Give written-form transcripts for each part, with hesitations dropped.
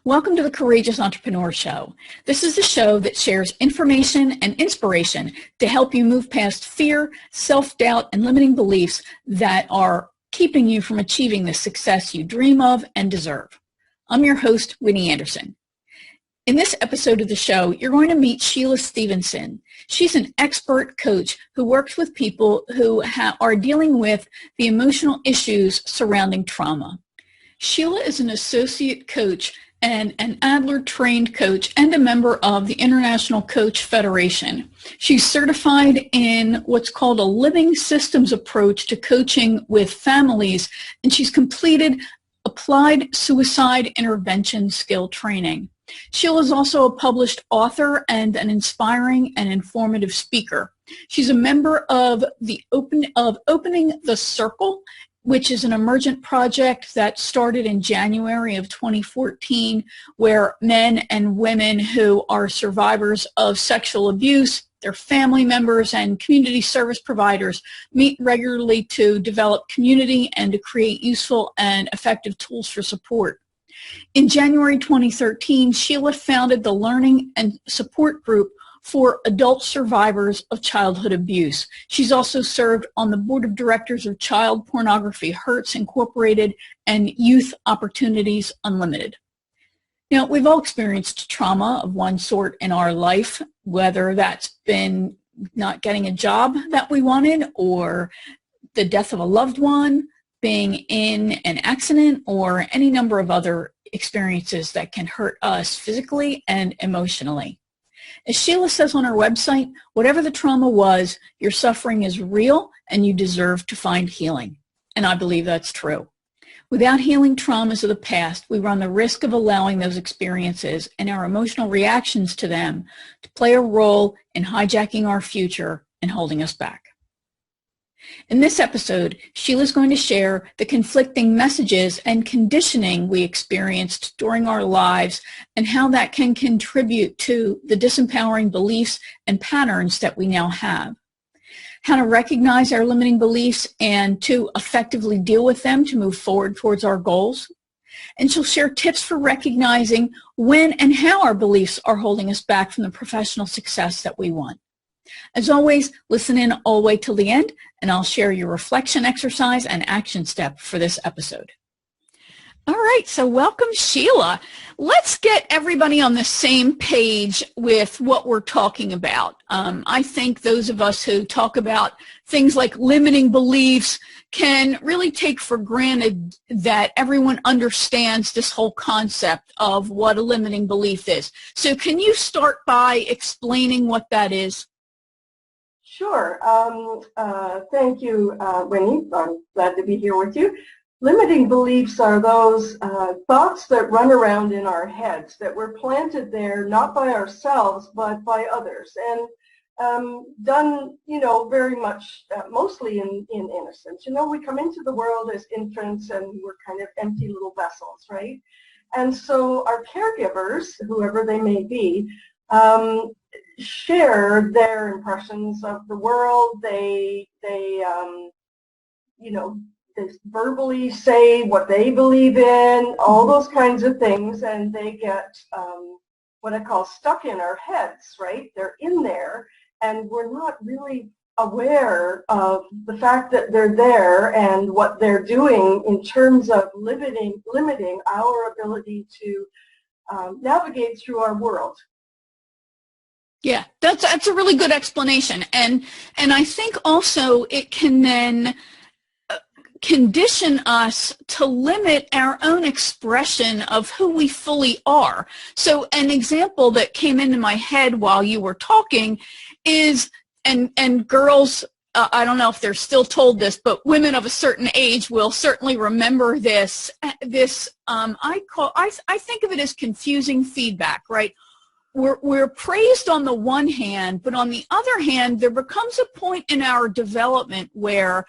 Welcome to the Courageous Entrepreneur Show. This is the show that shares information and inspiration to help you move past fear, self-doubt, and limiting beliefs that are keeping you from achieving the success you dream of and deserve. I'm your host, Winnie Anderson. In this episode of the show, you're going to meet Sheila Stevenson. She's an expert coach who works with people who are dealing with the emotional issues surrounding trauma. Sheila is an associate coach and an Adler-trained coach and a member of the International Coach Federation. She's certified in what's called a living systems approach to coaching with families, and she's completed applied suicide intervention skill training. Sheila is also a published author and an inspiring and informative speaker. She's a member of Opening the Circle, which is an emergent project that started in January of 2014, where men and women who are survivors of sexual abuse, their family members, and community service providers meet regularly to develop community and to create useful and effective tools for support. In January 2013, Sheila founded the Learning and Support Group for adult survivors of childhood abuse. She's also served on the board of directors of Child Pornography Hurts Incorporated and Youth Opportunities Unlimited. Now, we've all experienced trauma of one sort in our life, whether that's been not getting a job that we wanted, or the death of a loved one, being in an accident, or any number of other experiences that can hurt us physically and emotionally. As Sheila says on her website, whatever the trauma was, your suffering is real and you deserve to find healing. And I believe that's true. Without healing traumas of the past, we run the risk of allowing those experiences and our emotional reactions to them to play a role in hijacking our future and holding us back. In this episode, Sheila's going to share the conflicting messages and conditioning we experienced during our lives and how that can contribute to the disempowering beliefs and patterns that we now have. How to recognize our limiting beliefs and to effectively deal with them to move forward towards our goals. And she'll share tips for recognizing when and how our beliefs are holding us back from the professional success that we want. As always, listen in all the way till the end, and I'll share your reflection exercise and action step for this episode. All right, so welcome, Sheila. Let's get everybody on the same page with what we're talking about. I think those of us who talk about things like limiting beliefs can really take for granted that everyone understands this whole concept of what a limiting belief is. So can you start by explaining what that is? Sure. Thank you, Winnie. I'm glad to be here with you. Limiting beliefs are those thoughts that run around in our heads that were planted there not by ourselves but by others, and done, very much, mostly in innocence. We come into the world as infants and we're kind of empty little vessels, right? And so our caregivers, whoever they may be, share their impressions of the world. They verbally say what they believe in, all those kinds of things, and they get what I call stuck in our heads, right? They're in there, and we're not really aware of the fact that they're there and what they're doing in terms of limiting our ability to navigate through our world. Yeah, that's a really good explanation. And I think also it can then condition us to limit our own expression of who we fully are. So an example that came into my head while you were talking is, and girls, I don't know if they're still told this, but women of a certain age will certainly remember this. I think of it as confusing feedback, right? We're praised on the one hand, but on the other hand, there becomes a point in our development where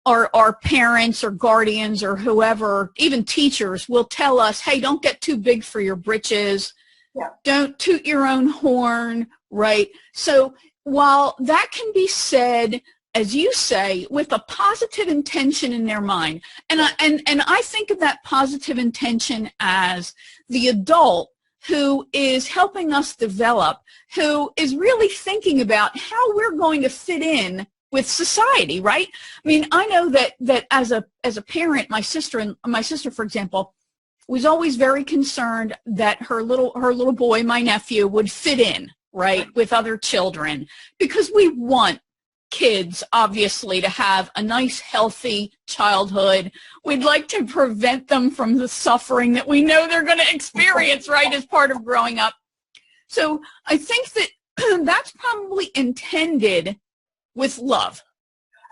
our parents or guardians or whoever, even teachers, will tell us, hey, don't get too big for your britches. Yeah. Don't toot your own horn, right? So while that can be said as you say, with a positive intention in their mind. And I think of that positive intention as the adult who is helping us develop, who is really thinking about how we're going to fit in with society, right? I mean, I know that as a parent, my sister, for example, was always very concerned that her little boy, my nephew, would fit in, right, with other children, because we want kids, obviously, to have a nice, healthy childhood. We'd like to prevent them from the suffering that we know they're going to experience, right, as part of growing up. So I think that that's probably intended with love.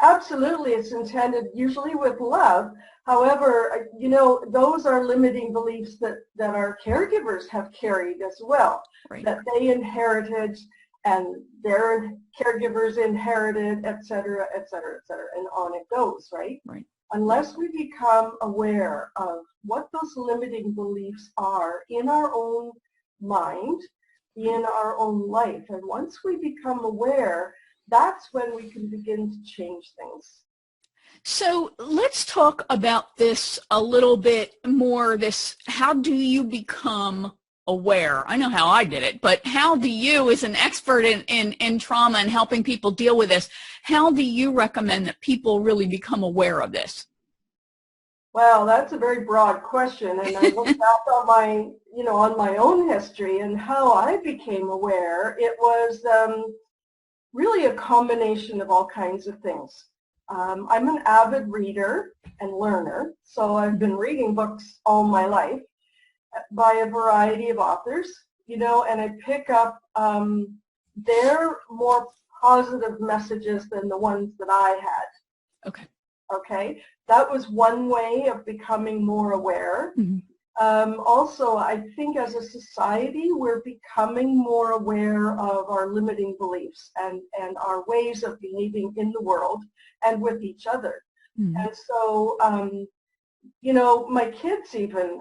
Absolutely, it's intended usually with love. However, you know, those are limiting beliefs that our caregivers have carried as well, right, that they inherited and their caregivers inherited, et cetera, et cetera, et cetera, and on it goes, right? Right. Unless we become aware of what those limiting beliefs are in our own mind, in our own life, and once we become aware, that's when we can begin to change things. So let's talk about this a little bit more, how do you become aware? I know how I did it, but how do you, as an expert in trauma and helping people deal with this, how do you recommend that people really become aware of this? Well, that's a very broad question, and I look back on my own history and how I became aware. It was really a combination of all kinds of things. I'm an avid reader and learner, so I've been reading books all my life by a variety of authors, you know, and I pick up their more positive messages than the ones that I had. Okay. Okay, that was one way of becoming more aware. Mm-hmm. Also, I think as a society, we're becoming more aware of our limiting beliefs and our ways of behaving in the world and with each other. Mm-hmm. And so, you know, my kids even,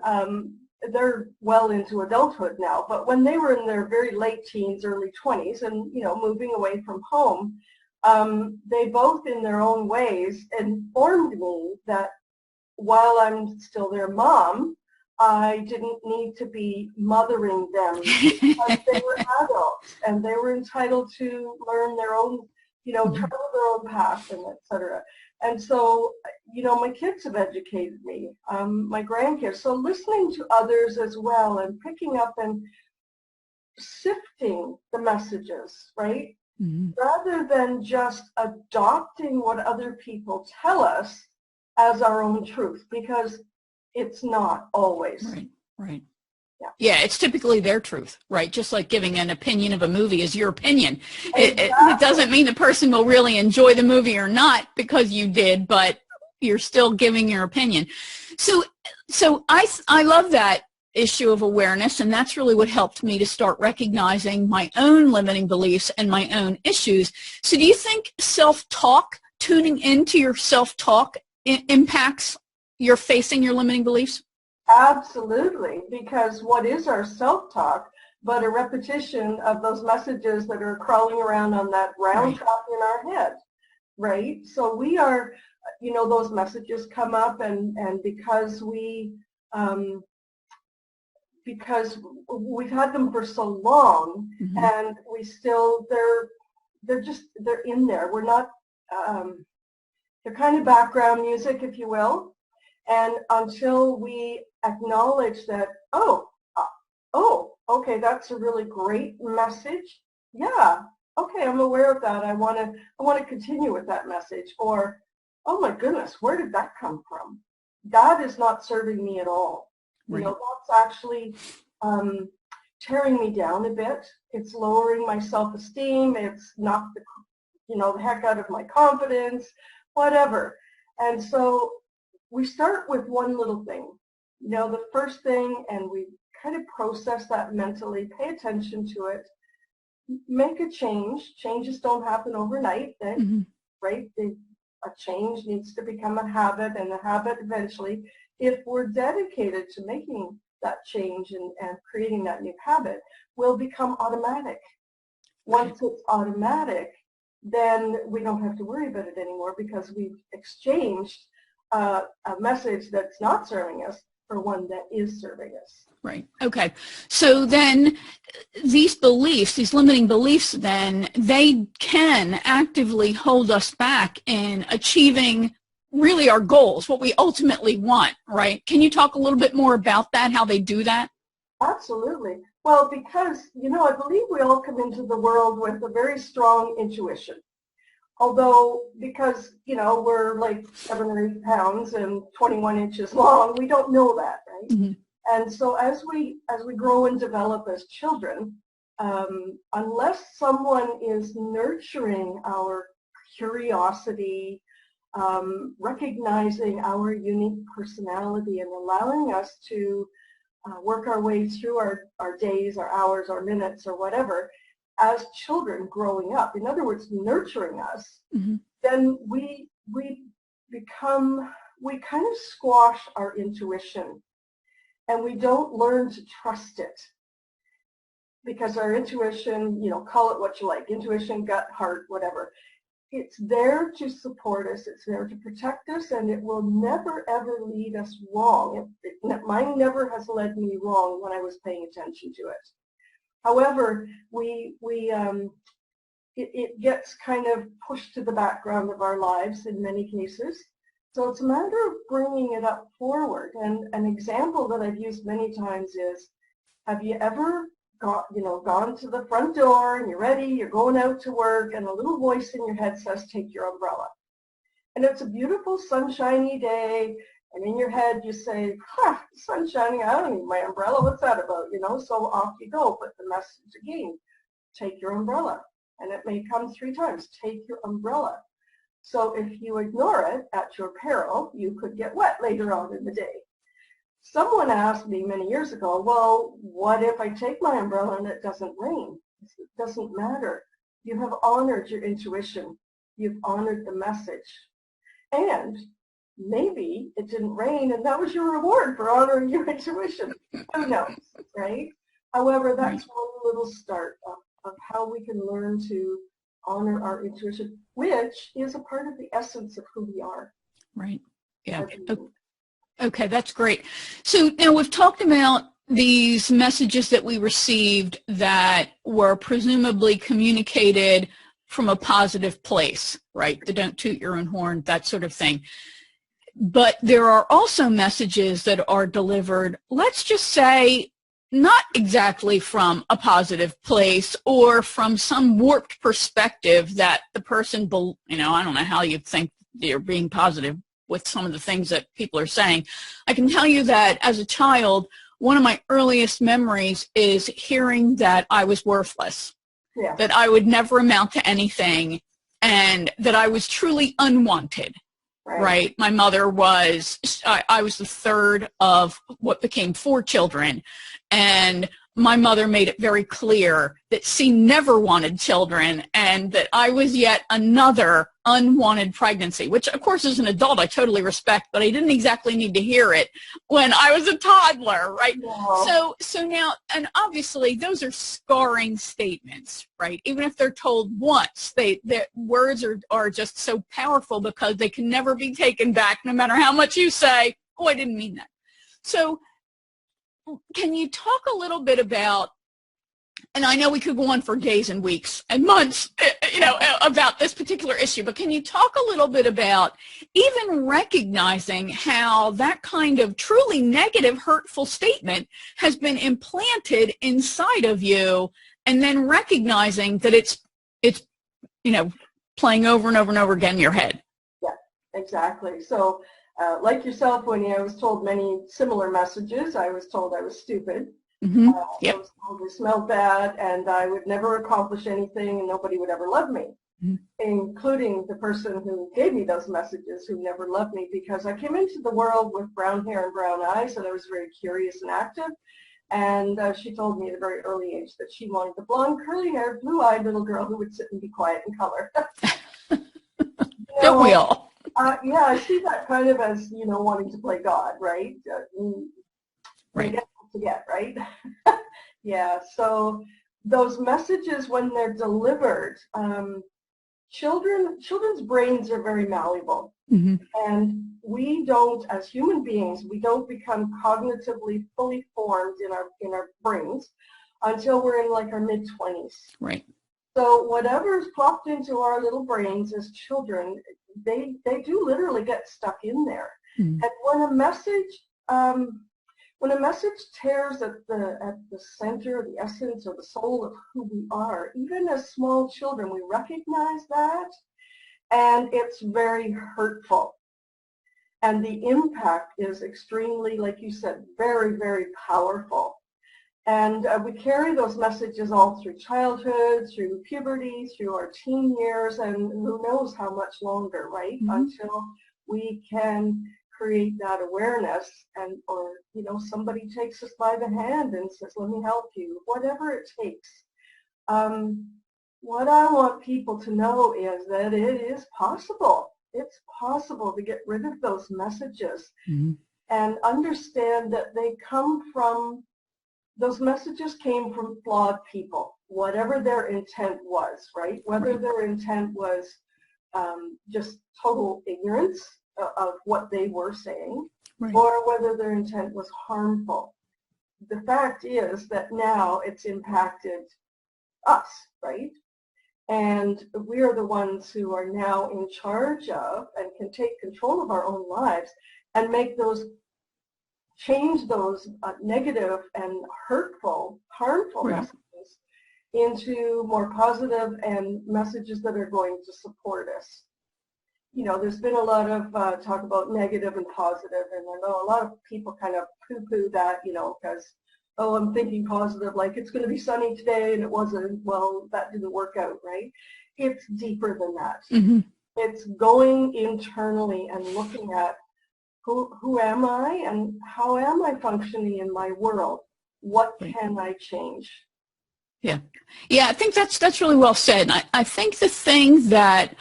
they're well into adulthood now, but when they were in their very late teens, early 20s, and, you know, moving away from home, they both in their own ways informed me that while I'm still their mom, I didn't need to be mothering them because they were adults and they were entitled to learn their own, you know, travel their own path and et cetera. And so, you know, my kids have educated me, my grandkids. So listening to others as well and picking up and sifting the messages, right? Mm-hmm. Rather than just adopting what other people tell us as our own truth, because it's not always. Right, right. Yeah, it's typically their truth, right? Just like giving an opinion of a movie is your opinion. Exactly. It doesn't mean the person will really enjoy the movie or not because you did, but you're still giving your opinion. So I love that issue of awareness, and that's really what helped me to start recognizing my own limiting beliefs and my own issues. So do you think self-talk, tuning into your self-talk, impacts your facing your limiting beliefs? Absolutely, because what is our self-talk but a repetition of those messages that are crawling around on that round track in our head, right? So we are, you know, those messages come up, and because we've had them for so long, mm-hmm. and we still, they're in there. We're not, they're kind of background music, if you will. And until we acknowledge that, oh, okay, that's a really great message. Yeah, okay, I'm aware of that. I want to continue with that message. Or, oh my goodness, where did that come from? That is not serving me at all. Right. You know, that's actually tearing me down a bit. It's lowering my self-esteem. It's knocked the heck out of my confidence, whatever. And so we start with one little thing, you know, the first thing, and we kind of process that mentally, pay attention to it, make a change. Changes don't happen overnight, mm-hmm. right? A change needs to become a habit, and a habit eventually, if we're dedicated to making that change and creating that new habit, will become automatic. Once it's automatic, then we don't have to worry about it anymore because we've exchanged a message that's not serving us for one that is serving us. Right. Okay. So then these beliefs, these limiting beliefs, then they can actively hold us back in achieving really our goals, what we ultimately want, right? Can you talk a little bit more about that, how they do that? Absolutely. Well, because, I believe we all come into the world with a very strong intuition. Although, because, we're like 7 or 8 pounds and 21 inches long, we don't know that, right? Mm-hmm. And so as we grow and develop as children, unless someone is nurturing our curiosity, recognizing our unique personality and allowing us to work our way through our days, our hours, our minutes, or whatever, as children growing up, in other words, nurturing us, mm-hmm. then we kind of squash our intuition, and we don't learn to trust it. Because our intuition, call it what you like, intuition, gut, heart, whatever, it's there to support us, it's there to protect us, and it will never ever lead us wrong. Mine never has led me wrong when I was paying attention to it. However, it gets kind of pushed to the background of our lives in many cases. So it's a matter of bringing it up forward. And an example that I've used many times is, have you ever gone to the front door and you're ready, you're going out to work, and a little voice in your head says, take your umbrella. And it's a beautiful sunshiny day, and in your head you say, sun's shining, I don't need my umbrella, what's that about? So off you go. But the message again, take your umbrella. And it may come 3 times, take your umbrella. So if you ignore it at your peril, you could get wet later on in the day. Someone asked me many years ago, well, what if I take my umbrella and it doesn't rain? It doesn't matter. You have honored your intuition. You've honored the message. And maybe it didn't rain and that was your reward for honoring your intuition. Who knows, right? However, that's one little start of how we can learn to honor our intuition, which is a part of the essence of who we are. Right. Yeah. Okay, that's great. So now we've talked about these messages that we received that were presumably communicated from a positive place, right? The don't toot your own horn, that sort of thing. But there are also messages that are delivered, let's just say, not exactly from a positive place or from some warped perspective that the person, I don't know how you think they're being positive with some of the things that people are saying. I can tell you that as a child, one of my earliest memories is hearing that I was worthless, that I would never amount to anything, and that I was truly unwanted. Right. My mother was, I was the third of what became 4 children. And my mother made it very clear that she never wanted children and that I was yet another unwanted pregnancy, which of course as an adult I totally respect, but I didn't exactly need to hear it when I was a toddler, right? Wow. So now, and obviously those are scarring statements, right? Even if they're told once, their words are just so powerful because they can never be taken back no matter how much you say, oh, I didn't mean that. So can you talk a little bit about, and I know we could go on for days and weeks and months, about this particular issue, but can you talk a little bit about even recognizing how that kind of truly negative, hurtful statement has been implanted inside of you, and then recognizing that it's playing over and over and over again in your head? Yeah, exactly. So like yourself, Winnie, I was told many similar messages. I was told I was stupid. Mm-hmm. I was told I smelled bad and I would never accomplish anything and nobody would ever love me, including the person who gave me those messages, who never loved me, because I came into the world with brown hair and brown eyes and I was very curious and active. And she told me at a very early age that she wanted the blonde, curly-haired, blue-eyed little girl who would sit and be quiet and color. Don't we all? Yeah, I see that kind of as, wanting to play God, right? Right. Forget, right? Yeah, so those messages, when they're delivered, children's brains are very malleable. Mm-hmm. And we don't, as human beings, we don't become cognitively fully formed in our brains until we're in like our mid-20s. Right. So whatever's plopped into our little brains as children, they do literally get stuck in there. Mm-hmm. And when a message tears at the center, the essence, or the soul of who we are, even as small children, we recognize that, and it's very hurtful. And the impact is extremely, like you said, very, very powerful. And we carry those messages all through childhood, through puberty, through our teen years, and who knows how much longer, right? Mm-hmm. Until we can create that awareness, and or somebody takes us by the hand and says, let me help you, whatever it takes. What I want people to know is that it is possible. It's possible to get rid of those messages. Mm-hmm. And understand that those messages came from flawed people, whatever their intent was, right? Whether their intent was just total ignorance of what they were saying, or whether their intent was harmful. The fact is that now it's impacted us, right? And we are the ones who are now in charge of and can take control of our own lives and change those negative and hurtful, harmful messages into more positive and messages that are going to support us. There's been a lot of talk about negative and positive, and I know a lot of people kind of poo-poo that, because, oh, I'm thinking positive, like it's going to be sunny today, and it wasn't. Well, that didn't work out, right? It's deeper than that. Mm-hmm. It's going internally and looking at who am I and how am I functioning in my world? What can I change? Yeah. I think that's really well said. I think the thing that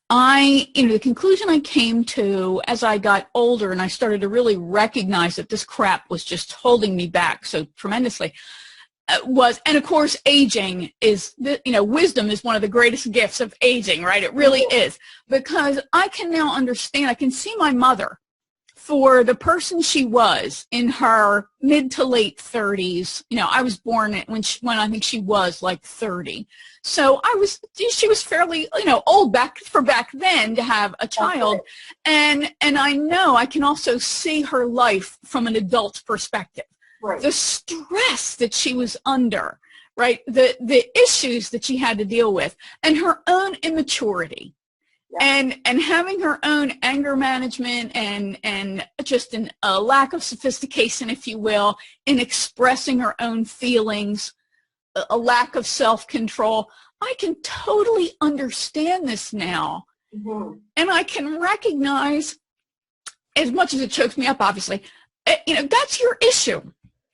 the conclusion I came to as I got older and I started to really recognize that this crap was just holding me back so tremendously and of course, aging is, wisdom is one of the greatest gifts of aging, right? It really is, because I can now understand, I can see my mother for the person she was in her mid to late 30s. I was born when I think she was like 30. So she was fairly, old back then to have a child. And I know I can also see her life from an adult's perspective. Right. The stress that she was under, right? The issues that she had to deal with, and her own immaturity. Yeah. And having her own anger management and just a lack of sophistication, if you will, in expressing her own feelings, a lack of self-control. I can totally understand this now. Mm-hmm. And I can recognize, as much as it chokes me up, obviously, that's your issue.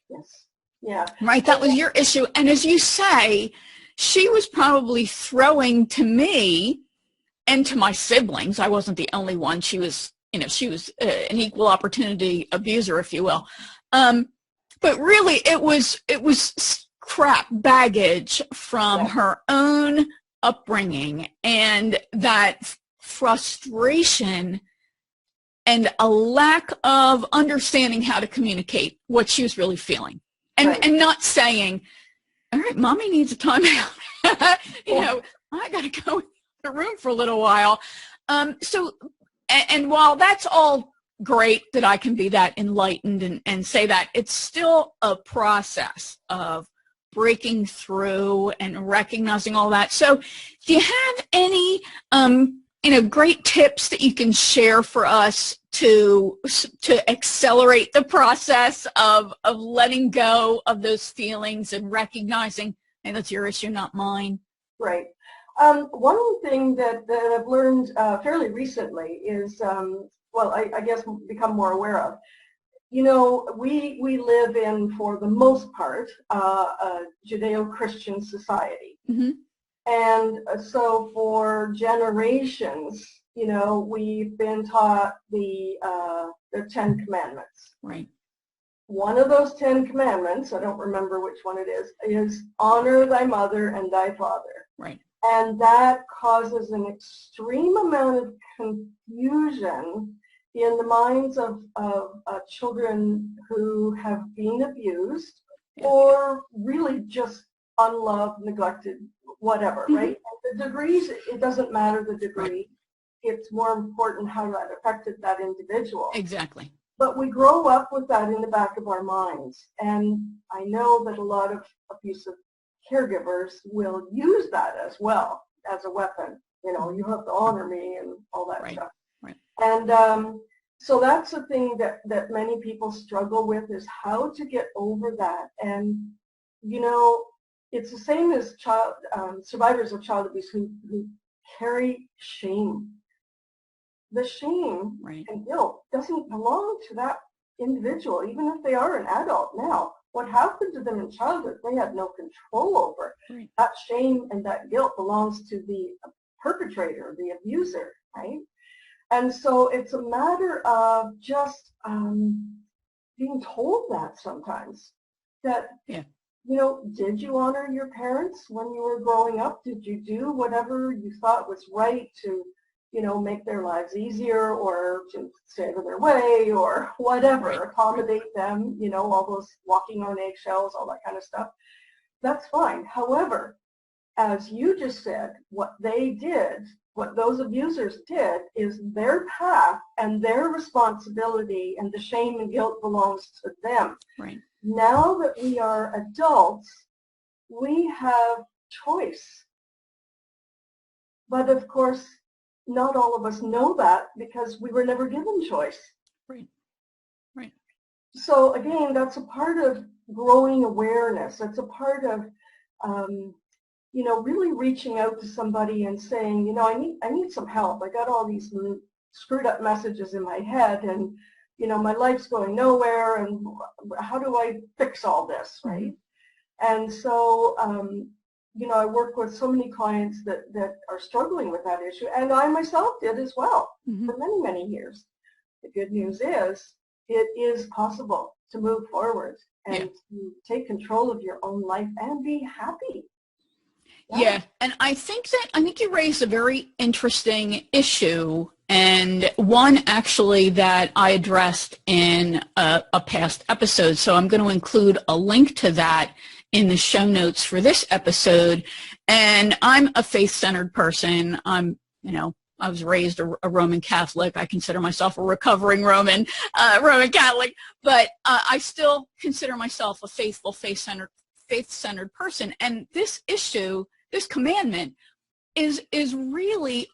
Yes. Yeah. Right? That was your issue. And as you say, she was probably throwing to me and to my siblings. I wasn't the only one. She was an equal opportunity abuser, if you will. But really, it was crap baggage from her own upbringing, and that frustration and a lack of understanding how to communicate what she was really feeling, and not saying, "All right, mommy needs a timeout." I got to go the room for a little while. And while that's all great that I can be that enlightened and say that, it's still a process of breaking through and recognizing all that. So do you have any great tips that you can share for us to accelerate the process of letting go of those feelings and recognizing, hey, that's your issue, not mine? Right. One thing that I've learned fairly recently is, I guess become more aware of, we live in, for the most part, a Judeo-Christian society. Mm-hmm. And so for generations, we've been taught the 10 Commandments. Right. One of those 10 Commandments, I don't remember which one it is honor thy mother and thy father. Right. And that causes an extreme amount of confusion in the minds of children who have been abused or really just unloved, neglected, whatever, right? And the degrees, it doesn't matter the degree. Right. It's more important how that affected that individual. Exactly. But we grow up with that in the back of our minds. And I know that a lot of abusive caregivers will use that as well as a weapon. You know, you have to honor me and all that stuff. Right. And so that's the thing that many people struggle with, is how to get over that. And, you know, it's the same as survivors of child abuse who carry shame. The shame and guilt doesn't belong to that individual, even if they are an adult now. What happened to them in childhood, they had no control over. Right. That shame and that guilt belongs to the perpetrator, the abuser, right? And so it's a matter of just being told that sometimes, that, you know, did you honor your parents when you were growing up? Did you do whatever you thought was right to, you know, make their lives easier, or to stay out of their way, or whatever, accommodate them, you know, all those walking on eggshells, all that kind of stuff? That's fine. However, as you just said, what they did, what those abusers did, is their path and their responsibility, and the shame and guilt belongs to them. Right. Now that we are adults, we have choice. But of course, not all of us know that, because we were never given choice. Right. Right. So again, that's a part of growing awareness. That's a part of, you know, really reaching out to somebody and saying, you know, I need some help. I got all these screwed up messages in my head, and, you know, my life's going nowhere, and how do I fix all this, right? And so, you know, I work with so many clients that are struggling with that issue, and I myself did as well for many, many years. The good news is, it is possible to move forward and to take control of your own life and be happy. Yeah, and I think you raised a very interesting issue, and one actually that I addressed in a past episode. So I'm going to include a link to that in the show notes for this episode. And I'm a faith-centered person. I was raised a Roman Catholic. I consider myself a recovering Roman Catholic, but I still consider myself a faithful, faith-centered person. And this issue, this commandment, is really,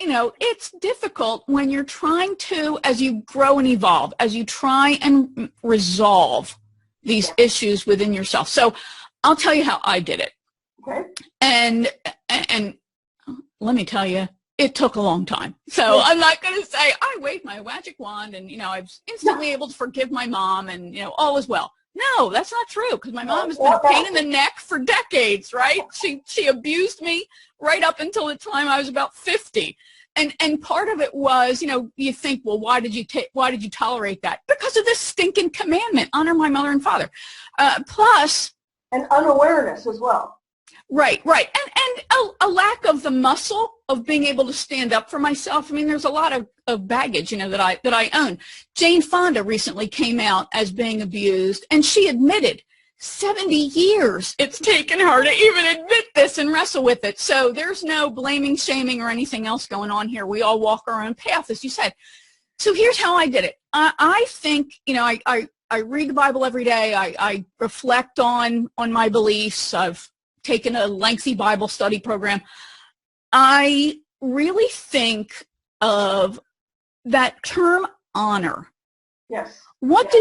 you know, it's difficult when you're trying to, as you grow and evolve, as you try and resolve these issues within yourself. So I'll tell you how I did it. Okay. And let me tell you, it took a long time. So I'm not going to say I waved my magic wand and, you know, I was instantly able to forgive my mom and, you know, all is well. No, that's not true, because my mom has been a pain in the neck for decades, right? She abused me right up until the time I was about 50. And part of it was, you know, you think, well, why did you tolerate that? Because of this stinking commandment, honor my mother and father. Plus, and unawareness as well. Right. And a lack of the muscle of being able to stand up for myself. I mean, there's a lot of baggage, you know, that I own. Jane Fonda recently came out as being abused, and she admitted 70 years it's taken her to even admit this and wrestle with it. So there's no blaming, shaming, or anything else going on here. We all walk our own path, as you said. So here's how I did it. I think, you know, I read the Bible every day. I reflect on my beliefs. I've taken a lengthy Bible study program. I really think of that term honor. Yes. What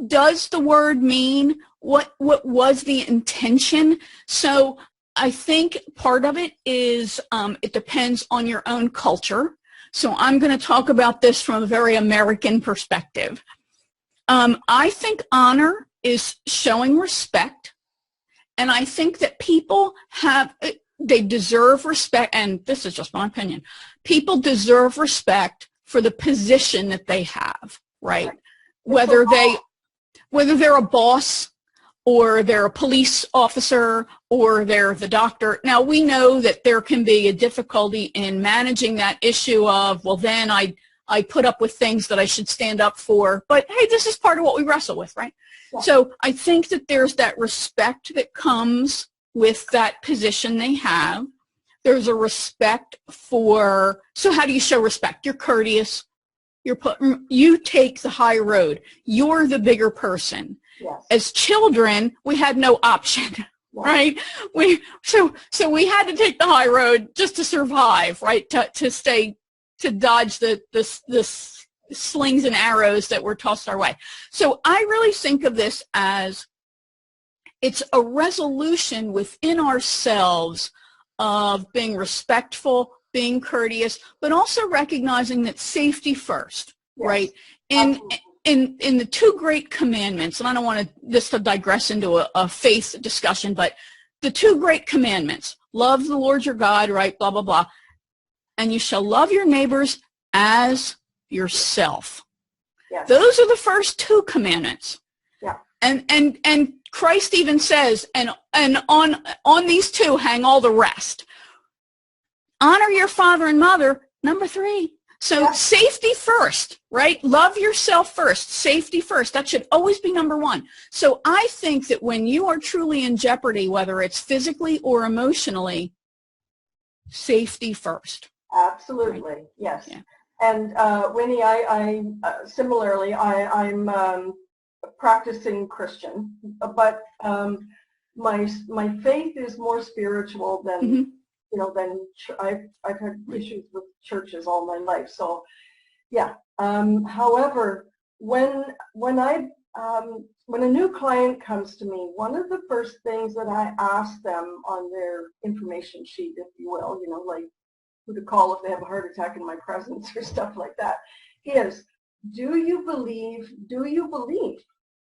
does the word mean? What was the intention? So I think part of it is it depends on your own culture. So I'm going to talk about this from a very American perspective. I think honor is showing respect, and I think that people they deserve respect, and this is just my opinion. People deserve respect for the position that they have, right? Whether they're a boss, or they're a police officer, or they're the doctor. Now, we know that there can be a difficulty in managing that issue of, well, then I put up with things that I should stand up for. But, hey, this is part of what we wrestle with, right? Yeah. So I think that there's that respect that comes with that position they have. There's a respect for, so how do you show respect? You're courteous. You take the high road. You're the bigger person. Yes. As children, we had no option, right? So we had to take the high road just to survive, right? To dodge the slings and arrows that were tossed our way. So I really think of this as it's a resolution within ourselves of being respectful, being courteous, but also recognizing that safety first, yes, right? In the two great commandments, and I don't want this to digress into a faith discussion, but the two great commandments, love the Lord your God, right, blah, blah, blah, and you shall love your neighbors as yourself. Yes. Those are the first two commandments. Yeah. And Christ even says, and on these two hang all the rest. Honor your father and mother, number 3. So yeah, safety first, right? Love yourself first, safety first. That should always be number 1. So I think that when you are truly in jeopardy, whether it's physically or emotionally, safety first. Absolutely, right? Yes. Yeah. And Winnie, I similarly, I'm a practicing Christian, but my faith is more spiritual than, mm-hmm, you know, I've had issues with churches all my life. So, yeah. However, when a new client comes to me, one of the first things that I ask them on their information sheet, if you will, you know, like who to call if they have a heart attack in my presence or stuff like that, is, do you believe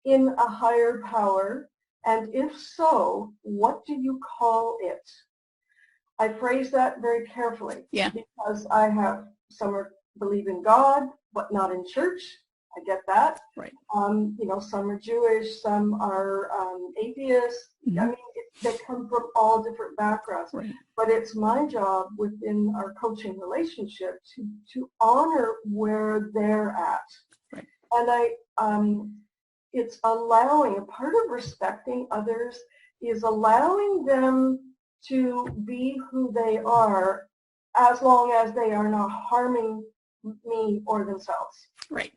in a higher power? And if so, what do you call it? I phrase that very carefully, yeah, because I have some believe in God, but not in church. I get that. Right. You know, some are Jewish, some are atheists. Mm-hmm. I mean, they come from all different backgrounds. Right. But it's my job within our coaching relationship to honor where they're at. Right. And it's allowing, a part of respecting others is allowing them to be who they are, as long as they are not harming me or themselves. Right.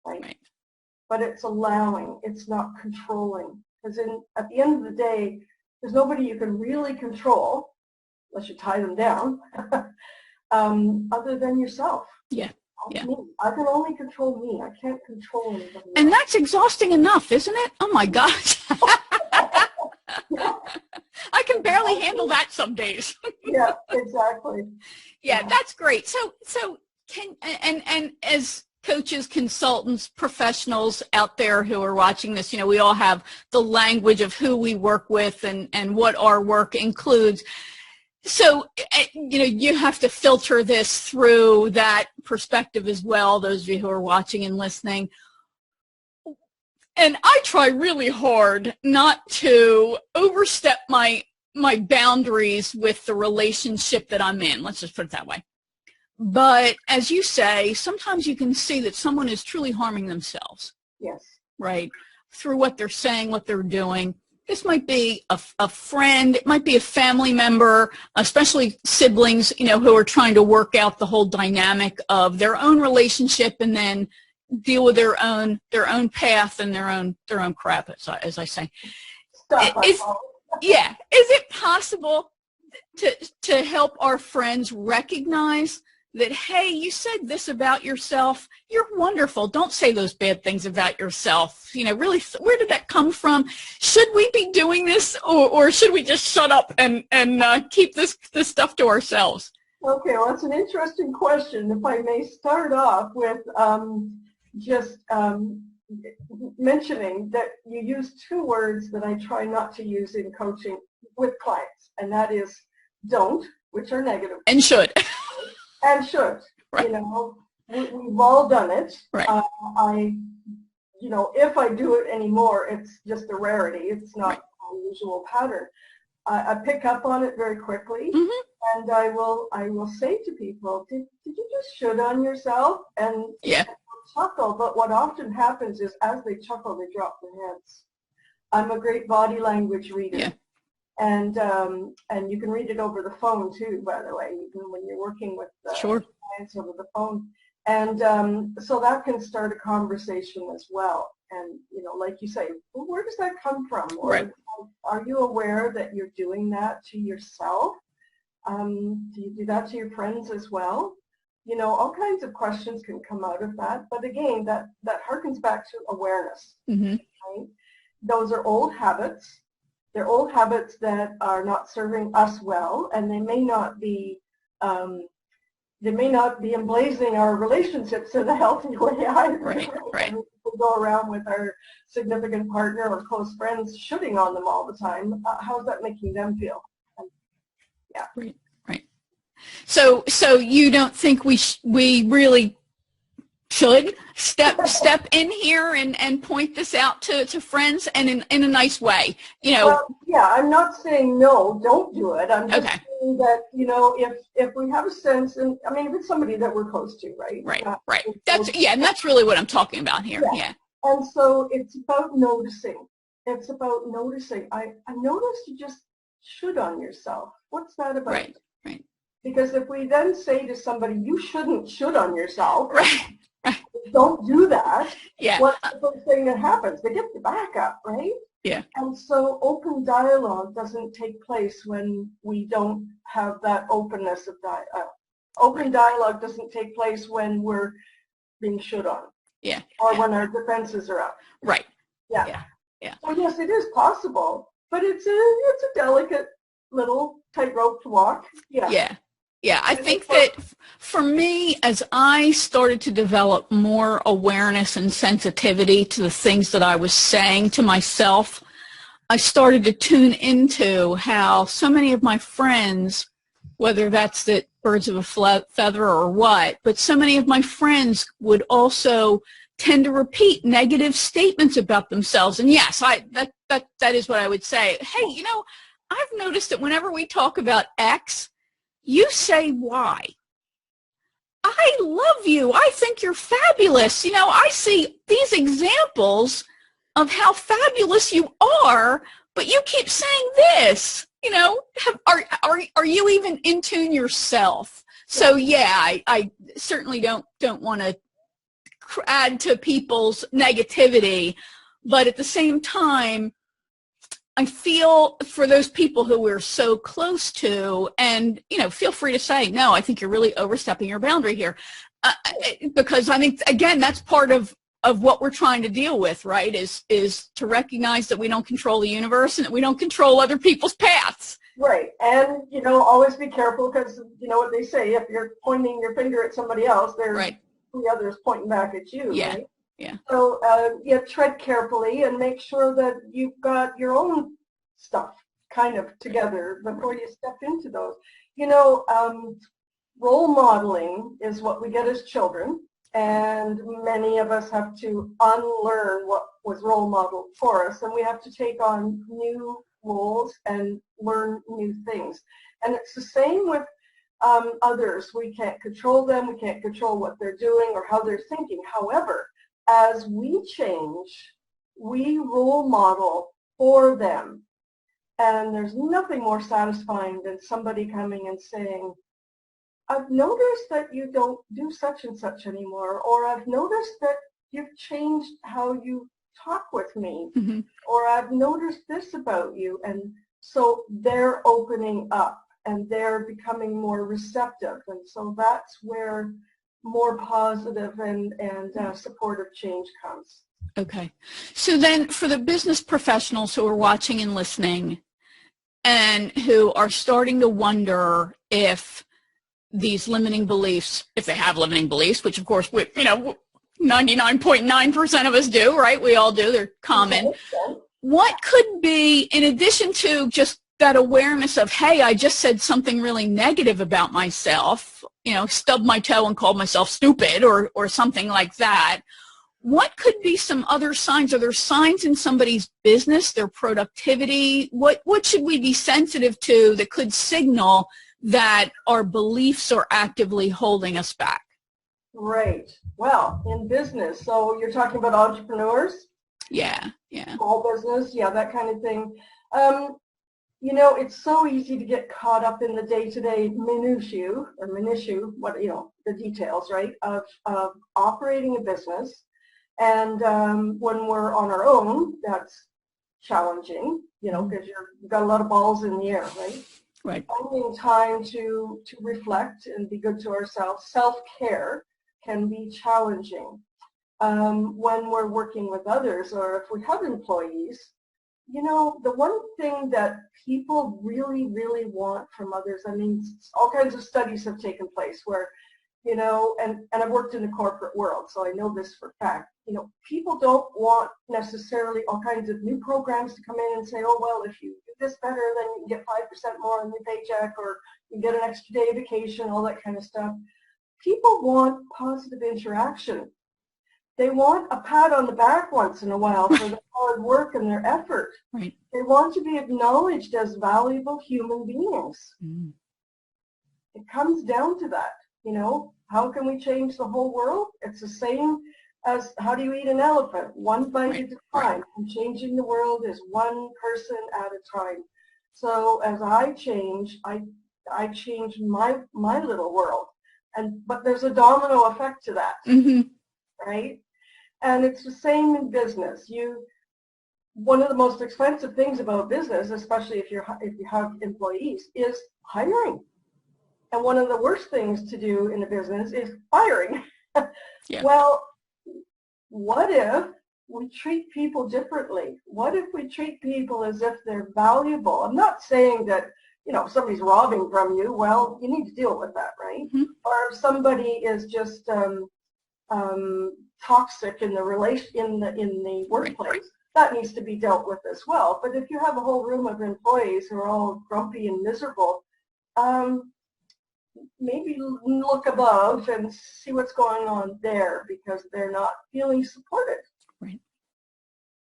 Right. But it's allowing, it's not controlling. Because at the end of the day, there's nobody you can really control, unless you tie them down, other than yourself. Yeah. Yeah. Me. I can only control me. I can't control anybody. And that's exhausting enough, isn't it? Oh my gosh. I can barely handle that some days. Yeah, exactly. Yeah, that's great. So can and as coaches, consultants, professionals out there who are watching this, you know, we all have the language of who we work with and what our work includes. So, you know, you have to filter this through that perspective as well, those of you who are watching and listening. And I try really hard not to overstep my boundaries with the relationship that I'm in. Let's just put it that way. But as you say, sometimes you can see that someone is truly harming themselves. Yes. Right? Through what they're saying, what they're doing. This might be a friend, it might be a family member, especially siblings, you know, who are trying to work out the whole dynamic of their own relationship and then deal with their own path and their own crap, as I say. Yeah. Is it possible to help our friends recognize that, hey, you said this about yourself, you're wonderful, don't say those bad things about yourself, you know, really, where did that come from? Should we be doing this, or should we just shut up and keep this stuff to ourselves? Okay, well, that's an interesting question. If I may start off with just mentioning that you use 2 words that I try not to use in coaching with clients, and that is don't, which are negative. And should. And should. Right. You know, we've all done it. Right. I if I do it anymore, it's just a rarity. It's not a usual pattern. I pick up on it very quickly, and I will say to people, did you just should on yourself? And chuckle. But what often happens is, as they chuckle, they drop their heads. I'm a great body language reader. Yeah. And you can read it over the phone too, by the way, even when you're working with clients over the phone. And so that can start a conversation as well. And, like you say, well, where does that come from? Or are you aware that you're doing that to yourself? Do you do that to your friends as well? All kinds of questions can come out of that. But again, that harkens back to awareness. Right? Those are old habits. They're old habits that are not serving us well, and they may not be emblazing our relationships in a healthy way either. Right. We go around with our significant partner or close friends shooting on them all the time. How's that making them feel? Yeah. Right. So you don't think we really should step in here and point this out to friends and in a nice way, Well, yeah, I'm not saying no, don't do it. I'm just saying that, if we have a sense, and I mean, if it's somebody that we're close to, right? Right. And that's really what I'm talking about here. Yeah. And so it's about noticing. It's about noticing. I noticed you just should on yourself. What's that about? Right. Because if we then say to somebody, you shouldn't should on yourself. Right. Don't do that. Yeah. What's the first thing that happens? They get the back up, right? Yeah. And so open dialogue doesn't take place when we don't have that openness of dialogue. Open dialogue doesn't take place when we're being should on. Yeah. Or when our defenses are up. Right. Yeah. So yes, it is possible, but it's a delicate little tightrope to walk. Yeah, I think that for me, as I started to develop more awareness and sensitivity to the things that I was saying to myself, I started to tune into how so many of my friends, whether that's the birds of a feather or what, but so many of my friends would also tend to repeat negative statements about themselves. And yes, that is what I would say. Hey, I've noticed that whenever we talk about X, you say Y. I love you. I think you're fabulous. I see these examples of how fabulous you are, but you keep saying this. Are you even in tune yourself? So I certainly don't want to add to people's negativity, but at the same time, I feel for those people who we're so close to, and, feel free to say, no, I think you're really overstepping your boundary here. Because I think, again, that's part of what we're trying to deal with, right, is to recognize that we don't control the universe and that we don't control other people's paths. Right. And, always be careful because, what they say, if you're pointing your finger at somebody else, there's three others pointing back at you, right? Yeah. So tread carefully and make sure that you've got your own stuff kind of together before you step into those. Role modeling is what we get as children, and many of us have to unlearn what was role modeled for us, and we have to take on new roles and learn new things. And it's the same with others. We can't control them. We can't control what they're doing or how they're thinking. However, as we change, we role model for them. And there's nothing more satisfying than somebody coming and saying, I've noticed that you don't do such and such anymore, or I've noticed that you've changed how you talk with me, or I've noticed this about you. And so they're opening up and they're becoming more receptive. And so that's where more positive and supportive change comes. Okay. So then for the business professionals who are watching and listening and who are starting to wonder if these limiting beliefs, if they have limiting beliefs, which of course, 99.9% of us do, right? We all do. They're common. Okay. What could be, in addition to just that awareness of, hey, I just said something really negative about myself, stubbed my toe and called myself stupid or something like that. what could be some other signs? Are there signs in somebody's business, their productivity? What should we be sensitive to that could signal that our beliefs are actively holding us back? Right. Well, in business, so you're talking about entrepreneurs? Yeah. Small business, yeah, that kind of thing. It's so easy to get caught up in the day-to-day minutiae, the details, right, of operating a business. And when we're on our own, that's challenging, because you've got a lot of balls in the air, right? Right. Finding time to reflect and be good to ourselves, self-care can be challenging. When we're working with others, or if we have employees, the one thing that people really, really want from others, I mean, all kinds of studies have taken place where, and I've worked in the corporate world, so I know this for a fact, people don't want necessarily all kinds of new programs to come in and say, oh, well, if you do this better, then you can get 5% more on your paycheck, or you get an extra day of vacation, all that kind of stuff. People want positive interaction. They want a pat on the back once in a while for their hard work and their effort. Right. They want to be acknowledged as valuable human beings. Mm. It comes down to that, How can we change the whole world? It's the same as how do you eat an elephant? One bite at a time. Right. And changing the world is one person at a time. So as I change, I change my little world. But there's a domino effect to that. Mm-hmm. Right? And it's the same in business. One of the most expensive things about business, especially if you have employees, is hiring. And one of the worst things to do in a business is firing. Yeah. Well, what if we treat people differently? What if we treat people as if they're valuable? I'm not saying that, if somebody's robbing from you, well, you need to deal with that, right? Mm-hmm. Or if somebody is just toxic in the workplace, right. That needs to be dealt with as well. But if you have a whole room of employees who are all grumpy and miserable, maybe look above and see what's going on there, because they're not feeling supported. Right.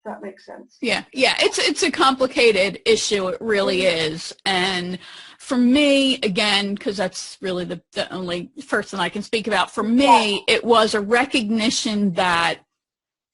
That makes sense. Yeah. It's a complicated issue. It really is. And for me, again, because that's really the only person I can speak about, for me, it was a recognition that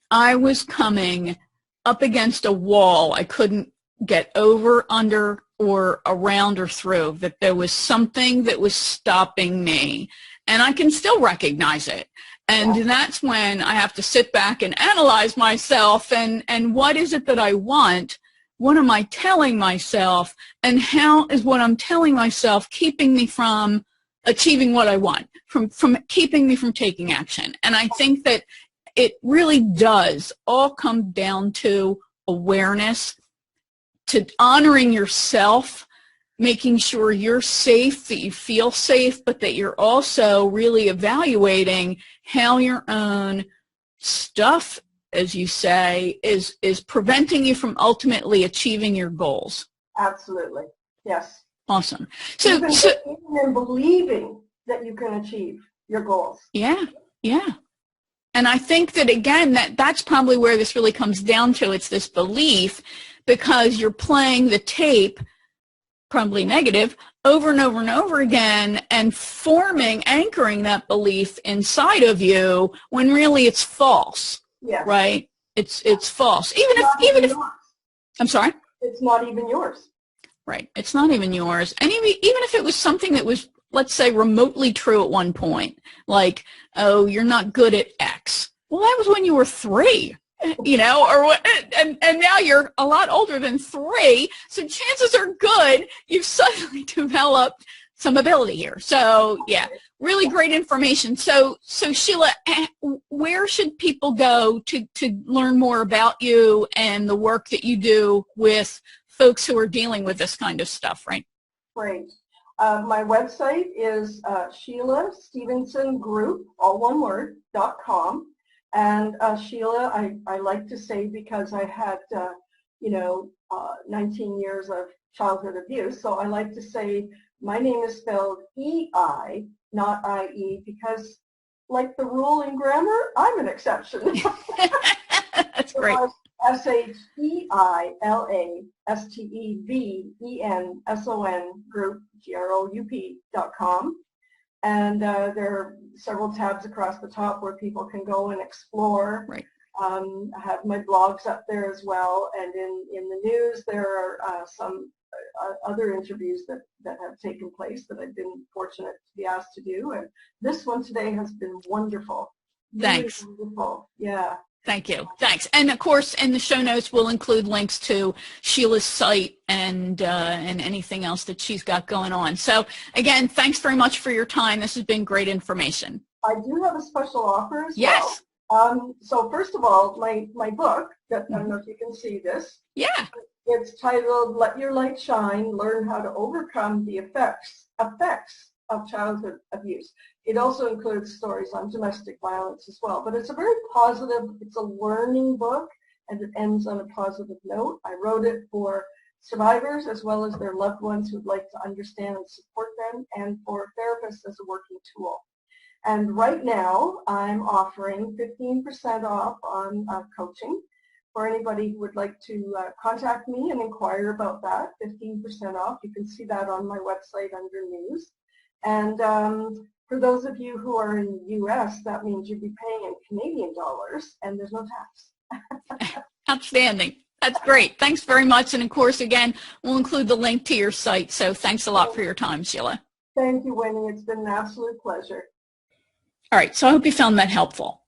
I was coming up against a wall I couldn't get over, under, or around or through, that there was something that was stopping me. And I can still recognize it. And that's when I have to sit back and analyze myself and what is it that I want? What am I telling myself? And how is what I'm telling myself keeping me from achieving what I want, from keeping me from taking action? And I think that it really does all come down to awareness, to honoring yourself, making sure you're safe, that you feel safe, but that you're also really evaluating how your own stuff, as you say, is preventing you from ultimately achieving your goals. Absolutely. Yes. Awesome. Even in believing that you can achieve your goals. Yeah. And I think that, again, that's probably where this really comes down to. It's this belief, because you're playing the tape, probably negative, over and over and over again, and anchoring that belief inside of you when really it's false. Yes. Right? It's false. Even if I'm sorry? It's not even yours. Right. It's not even yours. And even if it was something that was, let's say, remotely true at one point, like, oh, you're not good at X. Well, that was when you were 3. And now you're a lot older than 3, so chances are good you've suddenly developed some ability here. So, yeah, really great information. So Sheila, where should people go to learn more about you and the work that you do with folks who are dealing with this kind of stuff, right? Great. My website is Sheila Stevenson Group, all one word, .com. And Sheila, I like to say, because I had, 19 years of childhood abuse, so I like to say my name is spelled E-I, not I-E, because like the rule in grammar, I'm an exception. That's great. SheilastEvenson group, group.com. And there are several tabs across the top where people can go and explore. Right. I have my blogs up there as well, and in the news there are some other interviews that have taken place that I've been fortunate to be asked to do, and this one today has been wonderful. Thanks. Really wonderful. Yeah. Thank you. Thanks. And of course, in the show notes, we'll include links to Sheila's site and anything else that she's got going on. So again, thanks very much for your time. This has been great information. I do have a special offer as yes. well. So first of all, my book, that, I don't know if you can see this. Yeah. It's titled Let Your Light Shine, Learn How to Overcome the Effects of Childhood Abuse. It also includes stories on domestic violence as well, but it's a very positive, it's a learning book, and it ends on a positive note. I wrote it for survivors as well as their loved ones who'd like to understand and support them, and for therapists as a working tool. And right now, I'm offering 15% off on coaching. For anybody who would like to contact me and inquire about that, 15% off. You can see that on my website under news. And for those of you who are in the U.S., that means you'd be paying in Canadian dollars, and there's no tax. Outstanding. That's great. Thanks very much. And of course, again, we'll include the link to your site. So thanks a lot for your time, Sheila. Thank you, Winnie. It's been an absolute pleasure. All right. So I hope you found that helpful.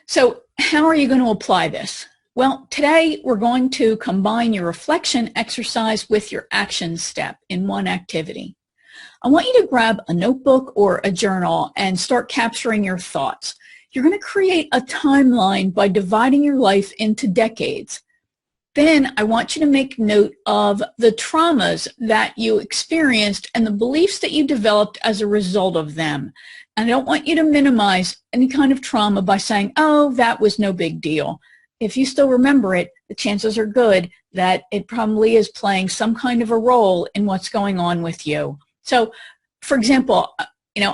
So how are you going to apply this? Well, today we're going to combine your reflection exercise with your action step in one activity. I want you to grab a notebook or a journal and start capturing your thoughts. You're going to create a timeline by dividing your life into decades. Then I want you to make note of the traumas that you experienced and the beliefs that you developed as a result of them. And I don't want you to minimize any kind of trauma by saying, oh, that was no big deal. If you still remember it, the chances are good that it probably is playing some kind of a role in what's going on with you. So, for example,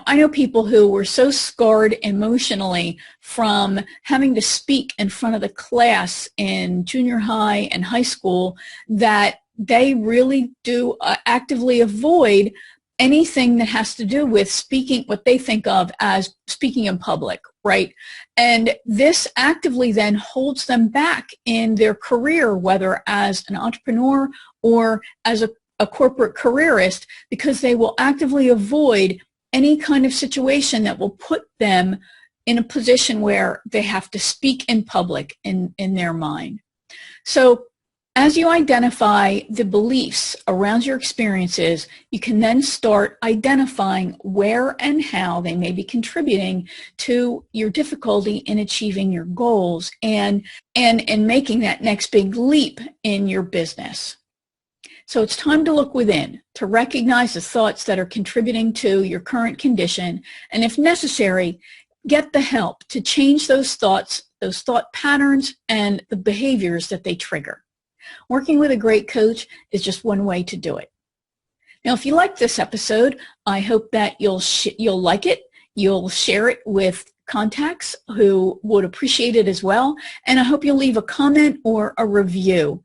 I know people who were so scarred emotionally from having to speak in front of the class in junior high and high school that they really do actively avoid anything that has to do with speaking, what they think of as speaking in public, right? And this actively then holds them back in their career, whether as an entrepreneur or as a corporate careerist, because they will actively avoid any kind of situation that will put them in a position where they have to speak in public in their mind. So as you identify the beliefs around your experiences, you can then start identifying where and how they may be contributing to your difficulty in achieving your goals and in making that next big leap in your business. So it's time to look within, to recognize the thoughts that are contributing to your current condition, and if necessary, get the help to change those thoughts, those thought patterns, and the behaviors that they trigger. Working with a great coach is just one way to do it. Now, if you like this episode, I hope that you'll like it. You'll share it with contacts who would appreciate it as well, and I hope you'll leave a comment or a review.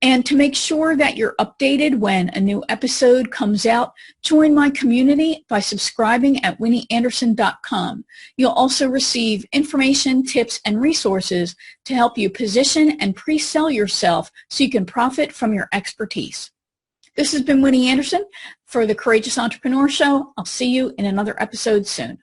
And to make sure that you're updated when a new episode comes out, join my community by subscribing at winnieanderson.com. You'll also receive information, tips, and resources to help you position and pre-sell yourself so you can profit from your expertise. This has been Winnie Anderson for the Courageous Entrepreneur Show. I'll see you in another episode soon.